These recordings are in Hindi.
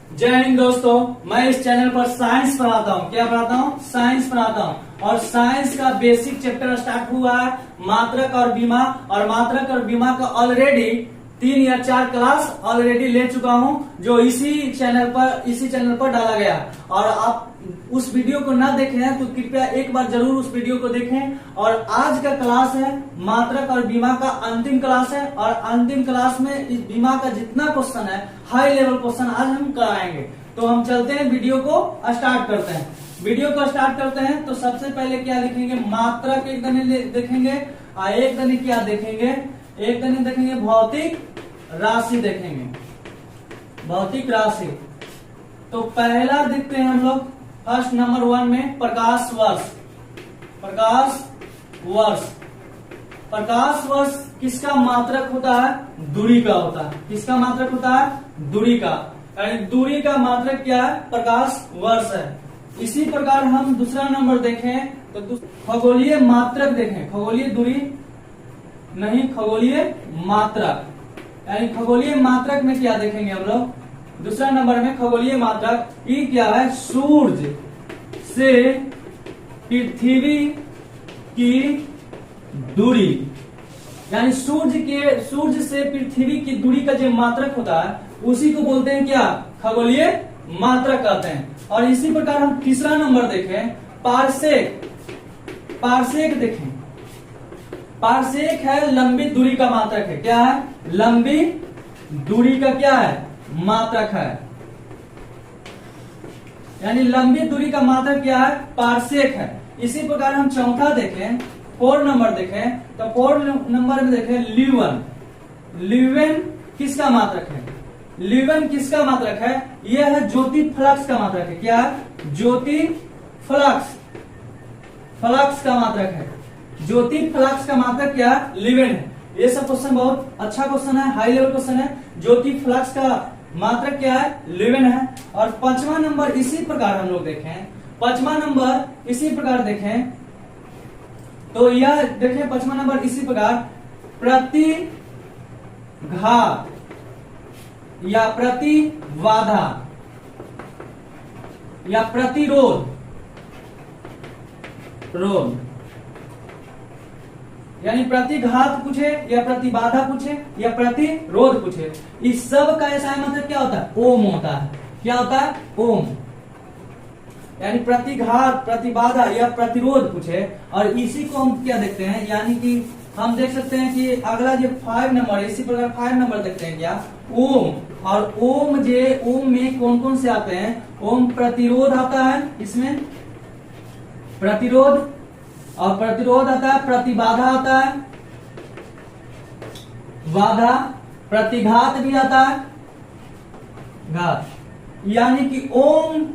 जय हिंद दोस्तों, मैं इस चैनल पर साइंस पढ़ाता हूँ। क्या पढ़ाता हूँ? साइंस पढ़ाता हूँ। और साइंस का बेसिक चैप्टर स्टार्ट हुआ है मात्रक और बीमा, और मात्रक और बीमा का ऑलरेडी 3 या 4 क्लास ऑलरेडी ले चुका हूँ, जो इसी चैनल पर डाला गया। और आप उस वीडियो को ना देखे हैं तो कृपया एक बार जरूर उस वीडियो को देखें। और आज का क्लास है मात्रक और बीमा का अंतिम क्लास है, और अंतिम क्लास में इस बीमा का जितना क्वेश्चन है हाई लेवल क्वेश्चन आज हम कराएंगे। तो हम चलते हैं, वीडियो को स्टार्ट करते हैं। वीडियो को स्टार्ट करते हैं तो सबसे पहले क्या लिखेंगे? मात्रक एक दनी देखेंगे, एक दनी क्या देखेंगे? एक दनी देखेंगे भौतिक राशि देखेंगे, भौतिक राशि। तो पहला देखते हैं हम लोग फर्स्ट नंबर 1 में प्रकाश वर्ष। प्रकाश वर्ष, प्रकाश वर्ष किसका मात्रक होता है? दूरी का होता है। किसका मात्रक होता है? दूरी का। यानी दूरी का मात्रक क्या है? प्रकाश वर्ष है। इसी प्रकार हम दूसरा नंबर देखें तो खगोलीय मात्रक देखें। खगोलीय दूरी नहीं, खगोलीय मात्रक। यानी खगोलीय मात्रक में क्या देखेंगे हम लोग? दूसरा नंबर में खगोलीय मात्रक ये क्या है? सूर्य से पृथ्वी की दूरी। यानी सूर्य से पृथ्वी की दूरी का जो मात्रक होता है उसी को बोलते हैं क्या? खगोलीय मात्रक कहते हैं। और इसी प्रकार हम तीसरा नंबर देखें पारसेक। पारसेक देखें, पारसेक है लंबी दूरी का मात्रक है। क्या है? लंबी दूरी का क्या है? मात्रक है। यानी लंबी दूरी का मात्रक क्या है? पारसेक है। इसी प्रकार हम चौथा देखें, 4 नंबर देखें तो 4 नंबर में देखें ल्यूवन। ल्यूवन किसका मात्रक है? ल्यूवन किसका मात्रक है? यह है ज्योति फ्लक्स का मात्रक है। क्या है? ज्योति फ्लक्स, फ्लक्स का मात्रक है। ज्योति फ्लक्स का मात्रक क्या है? ल्यूवन है। ये सब क्वेश्चन बहुत अच्छा क्वेश्चन है, हाई लेवल क्वेश्चन है। ज्योति फ्लक्स का मात्रक क्या है? ल्यूवन है। और 5वां नंबर इसी प्रकार हम लोग देखें, 5वां नंबर इसी प्रकार देखें तो यह देखें 5वां नंबर इसी प्रकार प्रतिघात या प्रतिबाधा या प्रतिरोध, रोध। यानी प्रतिघात पूछे या प्रतिबाधा पूछे या प्रतिरोध पूछे, इस सब का ऐसा मतलब क्या होता है? ओम होता है। क्या होता है? ओम। यानी प्रतिघात, प्रतिबाधा या प्रतिरोध पूछे, और इसी को हम क्या देखते हैं? यानी कि हम देख सकते हैं कि अगला जो 5 नंबर, इसी प्रकार 5 नंबर देखते हैं क्या? ओम। और ओम में कौन कौन से आते हैं? ओम प्रतिरोध आता है, इसमें प्रतिरोध, और प्रतिरोध आता है, प्रतिबाधा आता है, बाधा, प्रतिघात भी आता है, घात। यानी कि ओम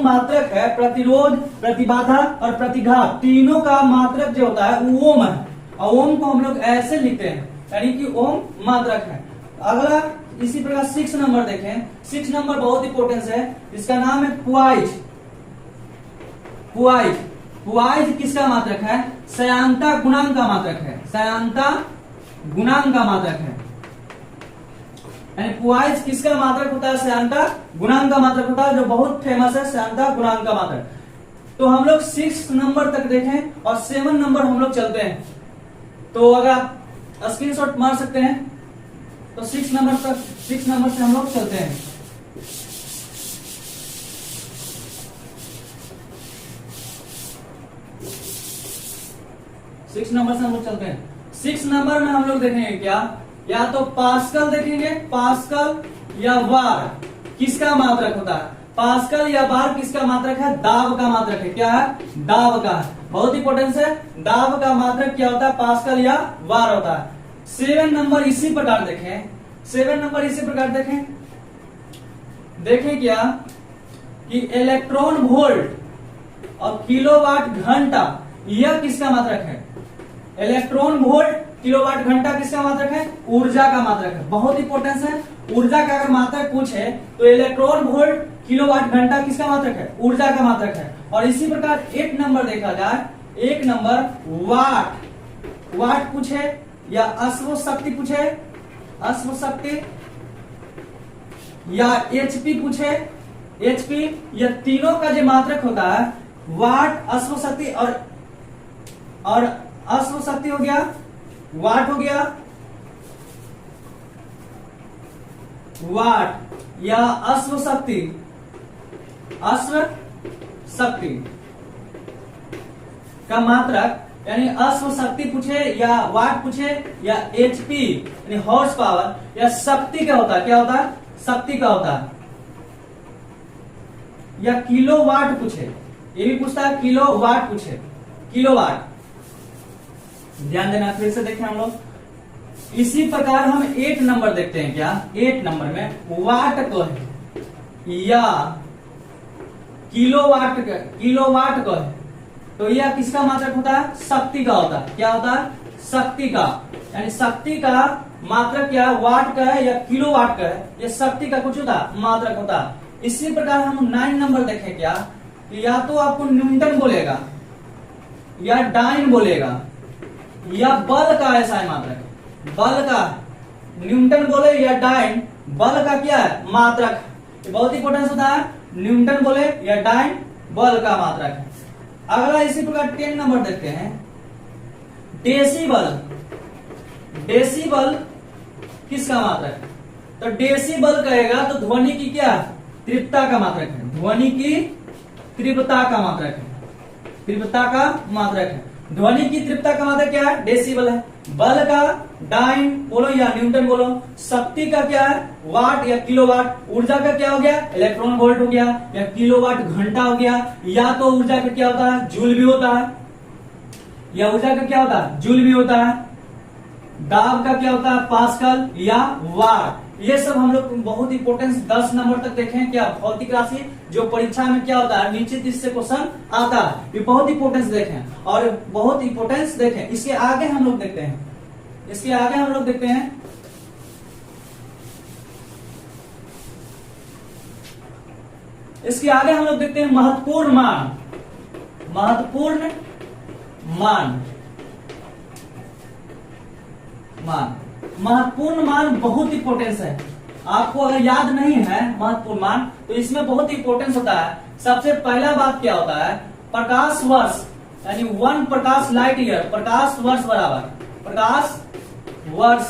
मात्रक है, प्रतिरोध, प्रतिबाधा और प्रतिघात, तीनों का मात्रक जो होता है वो ओम है। और ओम को हम लोग ऐसे लिखते हैं, यानी कि ओम मात्रक है। अगला इसी प्रकार 6 नंबर देखें। 6 नंबर बहुत इंपोर्टेंस है, इसका नाम है क्वाइज। क्वाइज, क्वाइज किसका मात्रक है? श्यानता गुणांक का मात्रक है। श्यानता गुणांक का मात्रक है। यानी क्वाइज किसका मात्रक होता है? श्यानता गुणांक का मात्रक होता है, जो बहुत फेमस है, श्यानता गुणांक का मात्रक। तो हम लोग 6 नंबर तक देखें और 7 नंबर हम लोग चलते हैं। तो अगर आप स्क्रीनशॉट मार सकते हैं तो 6 नंबर तक, 6 नंबर से हम लोग चलते हैं। सिक्स नंबर से हम लोग चलते हैं। 6 नंबर में हम लोग देखेंगे क्या? या तो पास्कल देखेंगे, पास्कल या वार किसका मात्रक होता है? पास्कल या बार किसका मात्रक है? दाब का मात्रक है। क्या है? दाब का है। बहुत इंपोर्टेंस है, दाब का मात्रक क्या होता है? पास्कल या वार होता है। 7 नंबर इसी प्रकार देखें, 7 नंबर इसी प्रकार देखें। देखें क्या कि इलेक्ट्रॉन वोल्ट और किलोवाट घंटा, यह किसका मात्रक है? इलेक्ट्रॉन वोल्ट, किलोवाट घंटा किसका मात्रक है? ऊर्जा का मात्रक है। बहुत इंपोर्टेंस है, ऊर्जा का अगर मात्रक पूछे तो इलेक्ट्रॉन वोल्ट, किलोवाट घंटा किसका मात्रक है? ऊर्जा का मात्रक है। और इसी प्रकार 1 नंबर देखा जाए, 1 नंबर वाट, वाट पूछे या अश्व शक्ति पूछे, अश्व शक्ति या एचपी पूछे, एचपी, यह तीनों का जो मात्रक होता है वाट, अश्व शक्ति और अश्व शक्ति हो गया, वाट हो गया, वाट या अश्व शक्ति, अश्व शक्ति का मात्रक यानी अश्व शक्ति पूछे या वाट पूछे या एचपी यानी हॉर्स पावर या शक्ति का होता है, क्या होता है, शक्ति का होता है, या किलोवाट पूछे, ये भी पूछता है किलोवाट पूछे, किलोवाट। ध्यान देना, फिर से देखें हम लोग। इसी प्रकार हम 8 नंबर देखते हैं, क्या 8 नंबर में वाट को है या किलोवाट को है, तो यह किसका मात्रक होता है, शक्ति का होता है, क्या होता है, शक्ति का, यानी शक्ति का मात्रक क्या है, वाट का है या किलोवाट का है, यह शक्ति का कुछ होता है, मात्रक होता है। इसी प्रकार हम 9 नंबर देखें, क्या या तो आपको न्यूटन बोलेगा या डाइन बोलेगा या बल का ऐसा है मात्रक, बल का न्यूटन बोले या डाइन, बल का क्या है, मात्रक, बहुत इंपोर्टेंस होता है, न्यूटन बोले या डाइन बल का मात्रक है। अगला इसी प्रकार 10 नंबर देखते हैं, डेसिबल, डेसिबल किसका मात्रक, तो डेसिबल कहेगा तो ध्वनि की क्या, तीव्रता का मात्रक है, ध्वनि की तीव्रता का मात्रक है, तीव्रता का मात्रक है, ध्वनि की तीव्रता का मात्रक क्या है, डेसिबल है। बल का डाइन बोलो या न्यूटन बोलो, शक्ति का क्या है, वाट या किलोवाट, ऊर्जा का क्या हो गया, इलेक्ट्रॉन वोल्ट हो गया या किलोवाट घंटा हो गया, या तो ऊर्जा का क्या होता है, जूल भी होता है, या ऊर्जा का क्या होता है, जूल भी होता है, दाब का क्या होता है, पास्कल या वाट। ये सब हम लोग बहुत इंपोर्टेंस 10 नंबर तक देखें, क्या भौतिक राशि जो परीक्षा में क्या होता है, निश्चित इससे क्वेश्चन आता है, ये बहुत इंपोर्टेंस देखें और बहुत इंपोर्टेंस देखें। इसके आगे हम लोग देखते हैं, इसके आगे हम लोग देखते हैं इसके आगे हम लोग देखते हैं महत्वपूर्ण मान, महत्वपूर्ण मान, महत्वपूर्ण मान बहुत इंपोर्टेंस है। आपको अगर याद नहीं है महत्वपूर्ण मान तो इसमें बहुत इंपोर्टेंस होता है। सबसे पहला बात क्या होता है, प्रकाश वर्ष यानी 1 प्रकाश लाइट ईयर, प्रकाश वर्ष बराबर, प्रकाश वर्ष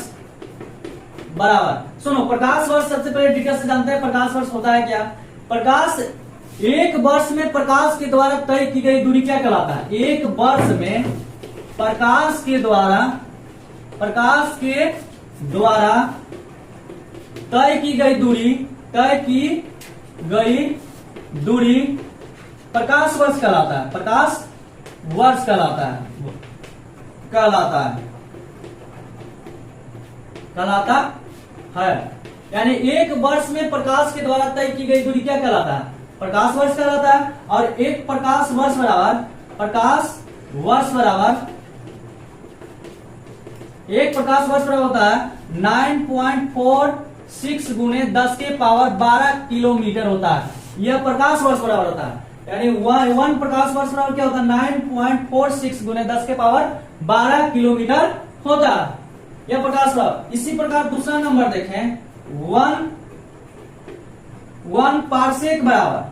बराबर, सुनो प्रकाश वर्ष सबसे पहले डिटेल से जानते हैं प्रकाश वर्ष होता है क्या। प्रकाश, एक वर्ष में प्रकाश के द्वारा तय की गई दूरी क्या कहलाता है, एक वर्ष में प्रकाश के द्वारा तय की गई दूरी प्रकाश वर्ष कहलाता है, प्रकाश वर्ष कहलाता है। यानी एक वर्ष में प्रकाश के द्वारा तय की गई दूरी क्या कहलाता है, प्रकाश वर्ष कहलाता है। और एक प्रकाश वर्ष बराबर, एक प्रकाश वर्ष बराबर होता है 9.46 गुणे 10 के पावर 12 किलोमीटर होता है, यह प्रकाश वर्ष बराबर होता है। यानी 1 प्रकाश वर्ष बराबर क्या होता है, 9.46 गुणे 10 के पावर 12 किलोमीटर होता है, यह प्रकाश वर्ष। इसी प्रकार दूसरा नंबर देखें, 1 पारसेक बराबर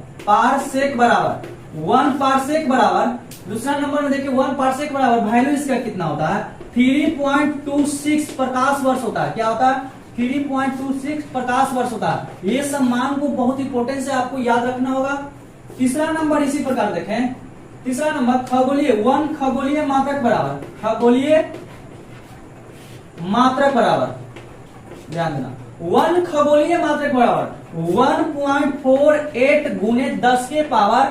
1 पारसेक बराबर, दूसरा नंबर में देखिए 1 पारसेक बराबर वैल्यू इसका कितना होता है, 3.26 प्रकाश वर्ष होता है। क्या होता है, 3.26 प्रकाश वर्ष होता है। ये सब मान को बहुत इंपोर्टेंट है, आपको याद रखना होगा। तीसरा नंबर इसी प्रकार देखें, तीसरा नंबर खगोलीय, 1 खगोलीय मात्रक बराबर, खगोलीय मात्रक बराबर, ध्यान देना, 1 खगोलीय मात्रक बराबर 1.48 गुणे 10 के पावर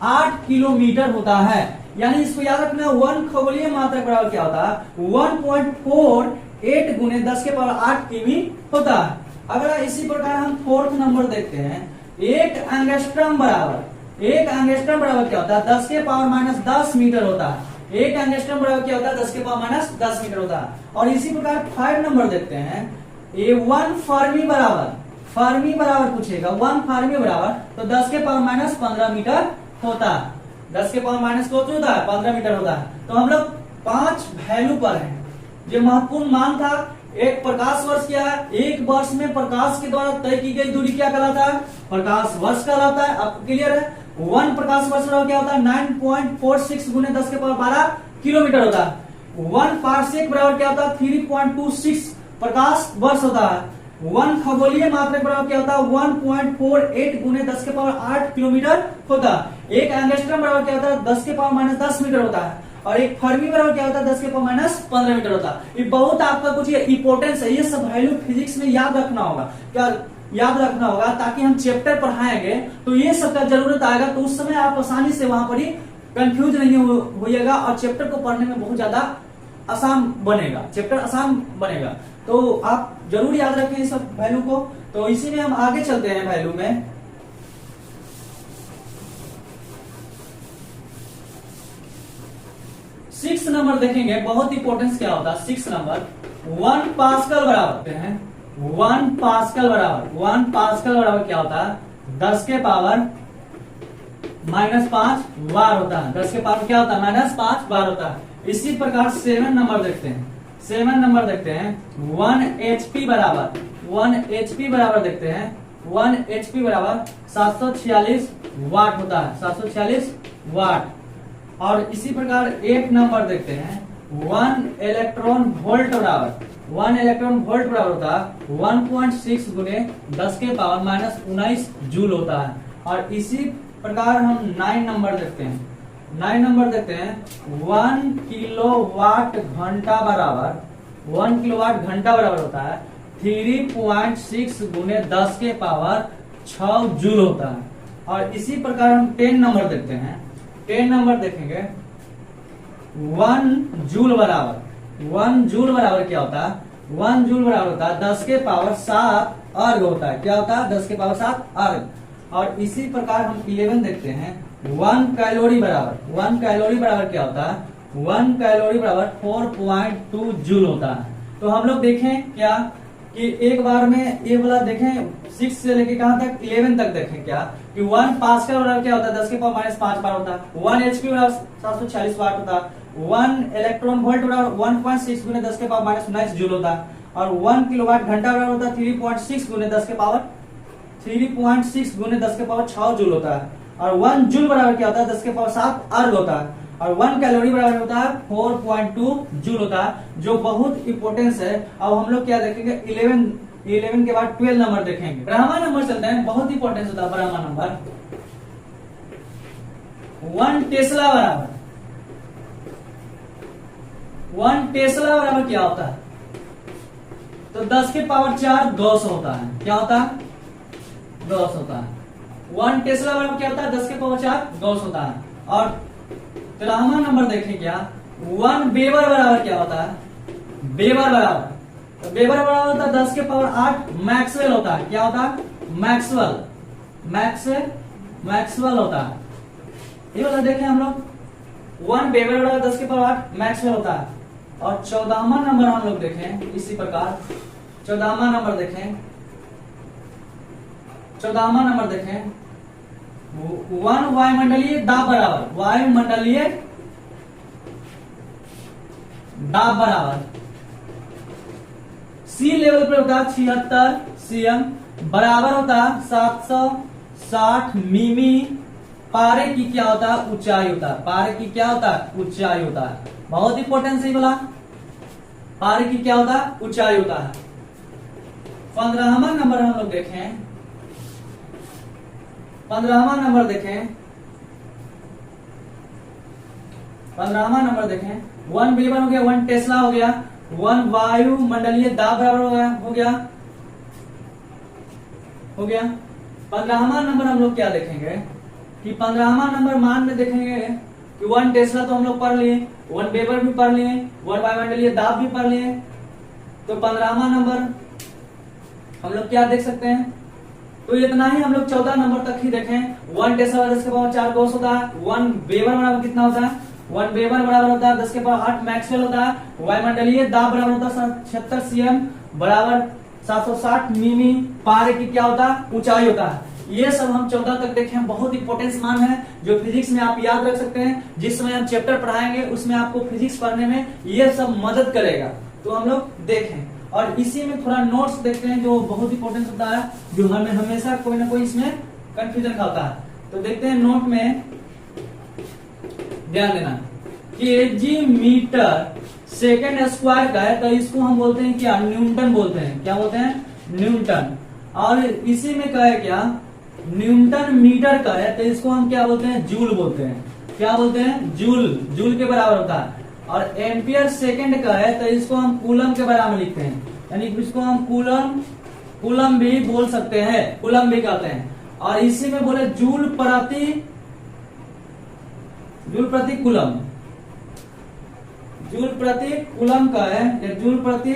8 किलोमीटर होता है। यानी इसको याद रखना, 1 खगोलीय मात्रक बराबर क्या होता है, 1.48 गुणे 10 के पावर 8 किमी होता है। अगर इसी प्रकार हम 4th नंबर देखते हैं, 1 एंगस्ट्रम बराबर क्या होता है, 10 के पावर -10 मीटर होता है। 1 एंगस्ट्रम बराबर क्या होता है, 10 के पावर -10 मीटर होता है। और इसी प्रकार 5 नंबर देखते हैं, 1 फर्मी बराबर पूछेगा, 1 फर्मी बराबर तो 10 के पावर -15 मीटर होता है, 10 के पावर माइनस को होता है 15 मीटर होता है। तो हम लोग 5 वैल्यू पर हैं। जो महत्वपूर्ण मान था एक प्रकाश वर्ष क्या है? एक वर्ष में प्रकाश के द्वारा तय की गई दूरी क्या कहलाता है? प्रकाश वर्ष कहलाता है। आपको क्लियर है? 1 प्रकाश वर्ष बराबर क्या होता है? 9.46 गुने 10 के पावर 12 किलोमीटर होता है। 1 पारसेक बराबर क्या होता है? 3.26 प्रकाश वर्ष होता है। 1 खगोलीय मात्रक बराबर क्या होता है? 1.48 गुने 10 के पावर 8 किलोमीटर होता है। एक एंगस्ट्रम बराबर क्या होता है? 10 के पावर -10 मीटर होता है। और एक फर्मी बराबर क्या होता है? 10 के पावर -15 मीटर होता है। ये बहुत आपका कुछ इंपोर्टेंस है, ये सब वैल्यू फिजिक्स में याद रखना होगा। क्या याद रखना होगा? ताकि हम चैप्टर पढ़ाएंगे तो ये सब का जरूरत आएगा, तो उस समय आप आसानी से वहां पर ही कंफ्यूज नहीं होइएगा और चैप्टर को पढ़ने में बहुत ज्यादा आसान बनेगा, चैप्टर आसान बनेगा। तो आप जरूर याद रखें इस सब वैल्यू को। तो इसी में हम आगे चलते हैं वैल्यू में। सिक्स नंबर देखेंगे, बहुत इंपॉर्टेंस क्या होता है 6 नंबर। 1 पास्कल बराबर है 1 पास्कल बराबर 1 पास्कल बराबर क्या होता है? 10 के पावर -5 वार होता है। 10 के पावर क्या होता है? -5 वार होता है। इसी प्रकार 7 नंबर देखते हैं। 7 नंबर देखते हैं 1 HP बराबर 1 HP बराबर देखते हैं 1 HP बराबर 746 वाट होता है। 746 वाट। और इसी प्रकार 8 नंबर देखते हैं 1 इलेक्ट्रॉन वोल्ट बराबर 1 इलेक्ट्रॉन वोल्ट बराबर होता है 1.6 गुने 10 के पावर -19 जूल होता है। और इसी प्रकार हम 9 नंबर देखते हैं। 9 नंबर देखते हैं 1 किलोवाट घंटा बराबर 1 किलोवाट घंटा बराबर होता है 3.6 गुने 10 के पावर 6 जूल होता है। और इसी प्रकार हम 10 नंबर देखते हैं। 10 नंबर देखेंगे 1 जूल बराबर क्या होता है? 1 जूल बराबर होता है 10 के पावर 7 अर्ग होता है। क्या होता है? 10 के पावर 7 अर्ग। और इसी प्रकार हम 11 देखते हैं 1 कैलोरी बराबर क्या होता है? 1 कैलोरी बराबर 4.2 जूल होता है। तो हम लोग देखें क्या कि एक बार में ये वाला देखें 6 से लेके कहां तक 11 तक देखें क्या कि 1 पास्कल बराबर क्या होता है? 10 के पावर -5 बार होता है। 1 HP बराबर 746 वाट होता है। 1 इलेक्ट्रॉन वोल्ट बराबर 1.6 गुने 10 के पावर -19 जूल होता है। और 1 किलोवाट घंटा बराबर होता है 3.6 गुने 10 के पावर 6 जूल होता है। और 1 जूल बराबर क्या होता है? 10 के पावर 7 अर्ग होता है। और 1 कैलोरी बराबर होता है 4.2 जूल होता है, जो बहुत इंपॉर्टेंस है। अब हम लोग क्या देखेंगे 11 के बाद 12 नंबर देखेंगे। ब्रह्मा नंबर चलते हैं, बहुत इंपॉर्टेंस होता है ब्रह्मा नंबर। 1 टेस्ला बराबर क्या होता है? तो 10 के पावर 4 गॉस होता है। क्या होता है? गॉस होता है। 1 टेस्ला बराबर क्या होता है? 10 के पावर 4 गॉस होता है। और 13वां नंबर देखें क्या 1 वेबर बराबर क्या होता है? वेबर बराबर होता है 10 के पावर 8 मैक्सवेल होता है। क्या होता है? मैक्सवेल होता है। ये वाला देखें हम लोग 1 वेबर बराबर 10 के पावर 8 मैक्सवेल होता है। और 14वां नंबर हम लोग देखें इसी प्रकार 14वां नंबर देखें 1 वायुमंडलीय दाब बराबर सी लेवल पर होता है 76 cm बराबर होता है 760 मिमी। पारे की क्या होता है? ऊंचाई होता है। पारे की क्या होता है? ऊंचाई होता है। बहुत इंपॉर्टेंट है बोला। पारे की क्या होता है? ऊंचाई होता है। 15वां नंबर हम लोग देखें 15वां नंबर देखें 1 वेबर हो गया, 1 टेस्ला हो गया, 1 वायुमंडलीय दाब बराबर हो गया। 15वां नंबर हम लोग क्या देखेंगे कि 15वां नंबर मान में देखेंगे कि 1 टेस्ला तो हम लोग पढ़ लिए, 1 वेबर भी पढ़ लिए, 1 वायुमंडलीय दाब भी पढ़ लिए। तो 15वां नंबर हम लोग क्या देख सकते हैं? तो इतना ही हम लोग 14 नंबर तक ही देखें। 1 टेस्ला 10 के पावर 4 गॉस होता है। 1 वेबर बराबर कितना होता है? 1 वेबर बराबर होता है 10 के पावर 8 मैक्सवेल होता है। वायुमंडलीय दाब बराबर होता है 76 cm बराबर 760 मिमी। पारे की क्या होता है? ऊंचाई होता है। ये सब हम 14 तक देखे हैं। बहुत इंपॉर्टेंस मान है जो फिजिक्स में आप याद रख सकते हैं। जिस समय हम चैप्टर पढ़ाएंगे उसमें आपको फिजिक्स पढ़ने में ये सब मदद करेगा। तो हम लोग देखें और इसी में थोड़ा नोट्स देखते हैं जो बहुत इंपॉर्टेंट होता है, जो हमें हमेशा कोई ना कोई इसमें कंफ्यूजन खाता है। तो देखते हैं नोट में, ध्यान देना, केजी मीटर सेकेंड स्क्वायर का है तो इसको हम बोलते हैं क्या, न्यूटन बोलते हैं। क्या बोलते हैं, न्यूटन। और इसी में क्या है, क्या न्यूटन मीटर का है तो इसको हम क्या बोलते हैं, जूल बोलते हैं। क्या बोलते हैं, जूल, जूल के बराबर होता है। और एम्पियर सेकंड का है तो इसको हम कूलम के बराबर लिखते हैं, यानी इसको हम कूलम भी बोल सकते हैं, कूलम भी कहते हैं। और इसी में बोले जूल प्रति कूलम, जूल प्रति कूलम का है या जूल प्रति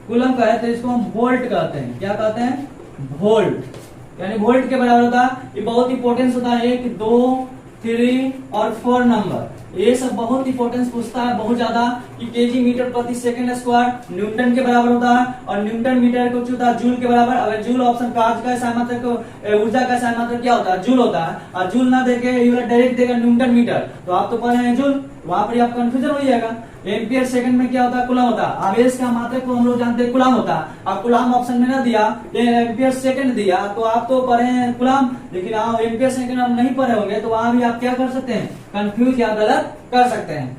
कूलम का है तो इसको हम वोल्ट कहते हैं। क्या कहते हैं, वोल्ट, यानी वोल्ट के बराबर होता है। ये बहुत इंपॉर्टेंस होता है कि 2, 3 और 4 नंबर, ये सब बहुत इंपॉर्टेंस पूछता है बहुत ज्यादा कि केजी मीटर प्रति सेकंड स्क्वायर न्यूटन के बराबर होता है और न्यूटन मीटर को होता है जूल के बराबर। अगर जूल ऑप्शन कार्य का सामर्थ्य ऊर्जा का सामर्थ्य क्या होता है, जूल होता है। और जूल ना देके डायरेक्ट देगा न्यूटन मीटर, तो आप तो पढ़े हैं जूल, वहां पर आप कंफ्यूजन हो जाएगा। एम्पियर सेकंड में क्या होता है, कूलम होता है। आवेश का मात्रा को हम लोग जानते हैं कूलम होता है। अब कूलम ऑप्शन में ना दिया, एम्पियर सेकंड दिया, तो आप तो पढ़े हैं कूलम, लेकिन आप एम्पियर सेकंड आप नहीं पढ़े होंगे तो वहां भी आप क्या कर सकते हैं, कंफ्यूज या गलत कर सकते हैं।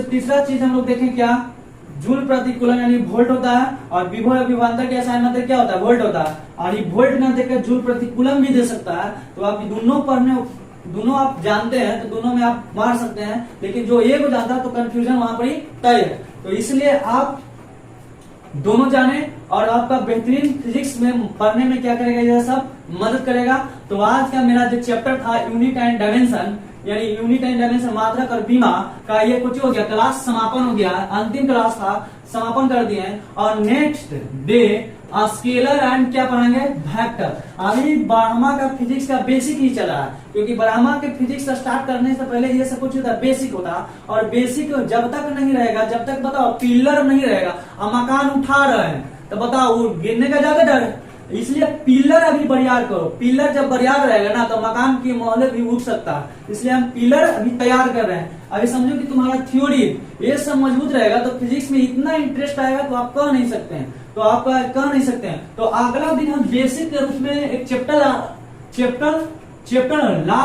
तीसरा चीज हम लोग देखें, क्या जूल प्रति कूलम यानी वोल्ट होता है। और विभव विभवांतर के सामर्थ्य क्या होता है, वोल्ट होता है। और ये वोल्ट ना देकर जूल प्रति कूलम भी दे सकता है। तो आप दोनों आप जानते हैं तो दोनों में आप मार सकते हैं, लेकिन जो एक हो जाता है तो कंफ्यूजन वहां पर ही तय है। तो इसलिए आप दोनों जाने और आपका बेहतरीन फिजिक्स में पढ़ने में क्या करेगा, यह सब मदद करेगा। तो आज का मेरा जो चैप्टर था यूनिट एंड डायमेंशन, यानी यूनिट एंड डायमेंशन मात्रक और बीमा का, ये कुछ हो गया, क्लास समापन हो गया, अंतिम क्लास था, समापन कर दिए हैं। और नेक्स्ट डे स्केलर एंड क्या पढ़ाएंगे, वेक्टर। अभी ब्रह्मा का फिजिक्स का बेसिक ही चला है, क्योंकि ब्रह्मा के फिजिक्स स्टार्ट करने से पहले ये सब कुछ होता बेसिक होता। और बेसिक जब तक नहीं रहेगा, जब तक बताओ पिलर नहीं रहेगा, और मकान उठा रहे हैं तो बताओ वो गिरने का ज्यादा डर है। इसलिए पिलर अभी बरियार करो, पिलर जब बरियार रहेगा ना तो मकान की मोहल्ले भी उठ सकता है। इसलिए हम पिलर अभी तैयार कर रहे हैं। अभी समझो कि तुम्हारा थ्योरी ये सब मजबूत रहेगा तो फिजिक्स में इतना इंटरेस्ट आएगा तो आप कह नहीं सकते हैं, तो आप कह नहीं सकते हैं। तो अगला दिन हम बेसिक के रूप में एक चैप्टर ला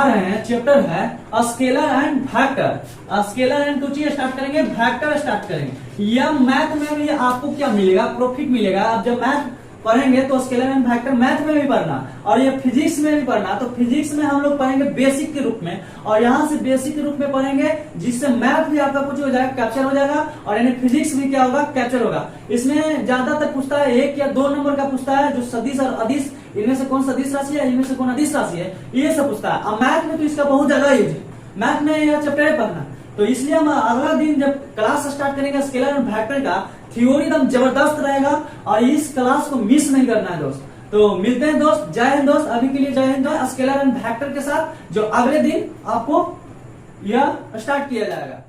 रहे हैं, चैप्टर है scalar and vector. Scalar and two चीज स्टार्ट करेंगे, वेक्टर स्टार्ट करेंगे। यह मैथ में भी आपको क्या मिलेगा, प्रॉफिट मिलेगा। आप जब मैथ पढ़ेंगे तो स्केलर एंड वेक्टर मैथ में भी पढ़ना और ये फिजिक्स में भी पढ़ना। तो फिजिक्स में हम लोग पढ़ेंगे बेसिक के रूप में, और यहाँ से बेसिक के रूप में पढ़ेंगे, जिससे मैथ भी आपका कुछ हो जाएगा, कैप्चर हो जाएगा, और यानी फिजिक्स भी क्या होगा, कैप्चर होगा। इसमें ज्यादातर पूछता है 1 या 2 नंबर का पूछता है, जो सदिश और अदिश, इनमें से कौन सदिश राशि है, इनमें से कौन अदिश राशि है, ये सब पूछता है। अब मैथ में तो इसका बहुत ज्यादा यूज है, मैथ में यह चैप्टर पढ़ना। तो इसलिए हम अगला दिन जब क्लास स्टार्ट करेंगे स्केलर एंड वेक्टर का, थ्योरी एकदम जबरदस्त रहेगा और इस क्लास को मिस नहीं करना है दोस्त। तो मिलते हैं दोस्त, जय हिंद दोस्त। अभी के लिए जय हिंद। स्केलर एंड वेक्टर के साथ जो अगले दिन आपको यह स्टार्ट किया जाएगा।